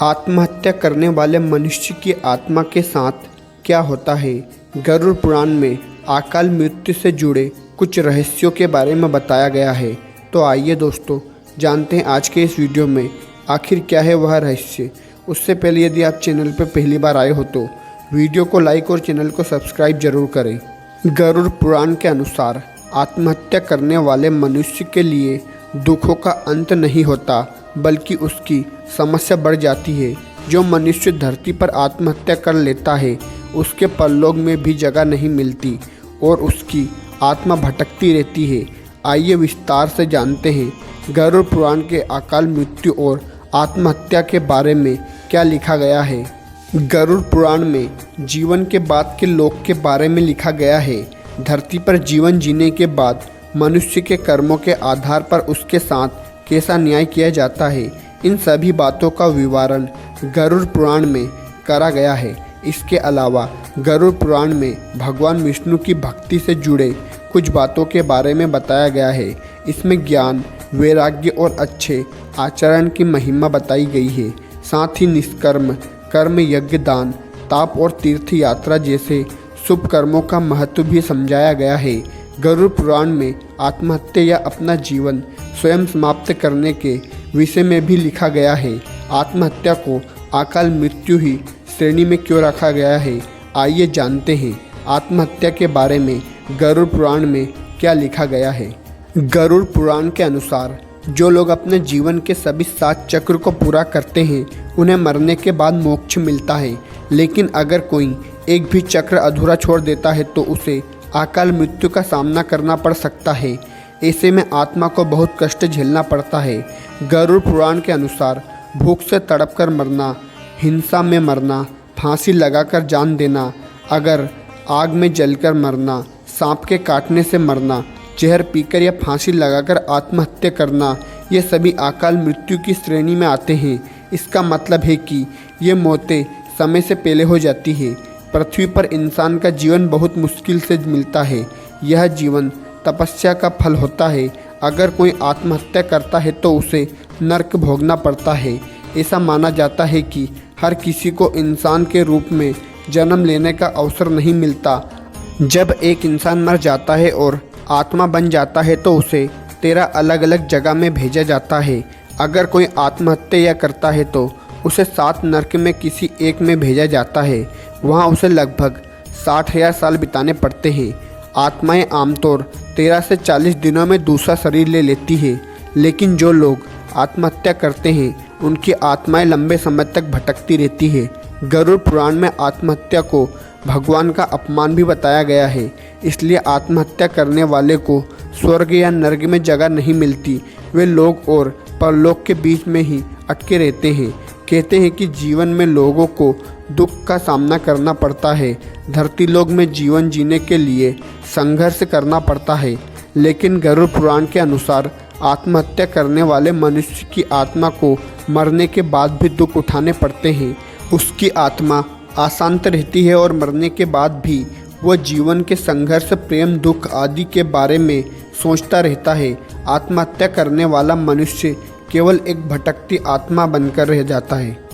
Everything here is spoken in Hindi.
आत्महत्या करने वाले मनुष्य की आत्मा के साथ क्या होता है। गरुड़ पुराण में अकाल मृत्यु से जुड़े कुछ रहस्यों के बारे में बताया गया है। तो आइए दोस्तों जानते हैं आज के इस वीडियो में आखिर क्या है वह रहस्य। उससे पहले यदि आप चैनल पर पहली बार आए हो तो वीडियो को लाइक और चैनल को सब्सक्राइब जरूर करें। गरुड़ पुराण के अनुसार आत्महत्या करने वाले मनुष्य के लिए दुखों का अंत नहीं होता बल्कि उसकी समस्या बढ़ जाती है। जो मनुष्य धरती पर आत्महत्या कर लेता है उसके परलोक में भी जगह नहीं मिलती और उसकी आत्मा भटकती रहती है। आइए विस्तार से जानते हैं गरुड़ पुराण के अकाल मृत्यु और आत्महत्या के बारे में क्या लिखा गया है। गरुड़ पुराण में जीवन के बाद के लोक के बारे में लिखा गया है। धरती पर जीवन जीने के बाद मनुष्य के कर्मों के आधार पर उसके साथ कैसा न्याय किया जाता है, इन सभी बातों का विवरण गरुड़ पुराण में करा गया है। इसके अलावा गरुड़ पुराण में भगवान विष्णु की भक्ति से जुड़े कुछ बातों के बारे में बताया गया है। इसमें ज्ञान, वैराग्य और अच्छे आचरण की महिमा बताई गई है। साथ ही निष्कर्म कर्म, यज्ञ, दान, ताप और तीर्थ यात्रा जैसे शुभ कर्मों का महत्व भी समझाया गया है। गरुड़ पुराण में आत्महत्या या अपना जीवन स्वयं समाप्त करने के विषय में भी लिखा गया है। आत्महत्या को अकाल मृत्यु ही श्रेणी में क्यों रखा गया है, आइए जानते हैं आत्महत्या के बारे में गरुड़ पुराण में क्या लिखा गया है। गरुड़ पुराण के अनुसार जो लोग अपने जीवन के सभी 7 चक्र को पूरा करते हैं उन्हें मरने के बाद मोक्ष मिलता है। लेकिन अगर कोई एक भी चक्र अधूरा छोड़ देता है तो उसे अकाल मृत्यु का सामना करना पड़ सकता है। ऐसे में आत्मा को बहुत कष्ट झेलना पड़ता है। गरुड़ पुराण के अनुसार भूख से तड़प कर मरना, हिंसा में मरना, फांसी लगाकर जान देना, अगर आग में जलकर मरना, सांप के काटने से मरना, जहर पीकर या फांसी लगाकर आत्महत्या करना, ये सभी अकाल मृत्यु की श्रेणी में आते हैं। इसका मतलब है कि ये मौतें समय से पहले हो जाती है। पृथ्वी पर इंसान का जीवन बहुत मुश्किल से मिलता है। यह जीवन तपस्या का फल होता है। अगर कोई आत्महत्या करता है तो उसे नरक भोगना पड़ता है। ऐसा माना जाता है कि हर किसी को इंसान के रूप में जन्म लेने का अवसर नहीं मिलता। जब एक इंसान मर जाता है और आत्मा बन जाता है तो उसे 13 अलग अलग जगह में भेजा जाता है। अगर कोई आत्महत्या करता है तो उसे 7 नरक में किसी एक में भेजा जाता है। वहाँ उसे लगभग 60,000 साल बिताने पड़ते हैं। आत्माएं आमतौर 13 से 40 दिनों में दूसरा शरीर ले लेती है। लेकिन जो लोग आत्महत्या करते हैं उनकी आत्माएं लंबे समय तक भटकती रहती है। गरुड़ पुराण में आत्महत्या को भगवान का अपमान भी बताया गया है। इसलिए आत्महत्या करने वाले को स्वर्ग या नरक में जगह नहीं मिलती। वे लोक और परलोक के बीच में ही अटके रहते हैं। कहते हैं कि जीवन में लोगों को दुख का सामना करना पड़ता है। धरती लोक में जीवन जीने के लिए संघर्ष करना पड़ता है। लेकिन गरुड़ पुराण के अनुसार आत्महत्या करने वाले मनुष्य की आत्मा को मरने के बाद भी दुख उठाने पड़ते हैं। उसकी आत्मा अशांत रहती है और मरने के बाद भी वह जीवन के संघर्ष, प्रेम, दुख आदि के बारे में सोचता रहता है। आत्महत्या करने वाला मनुष्य केवल एक भटकती आत्मा बनकर रह जाता है।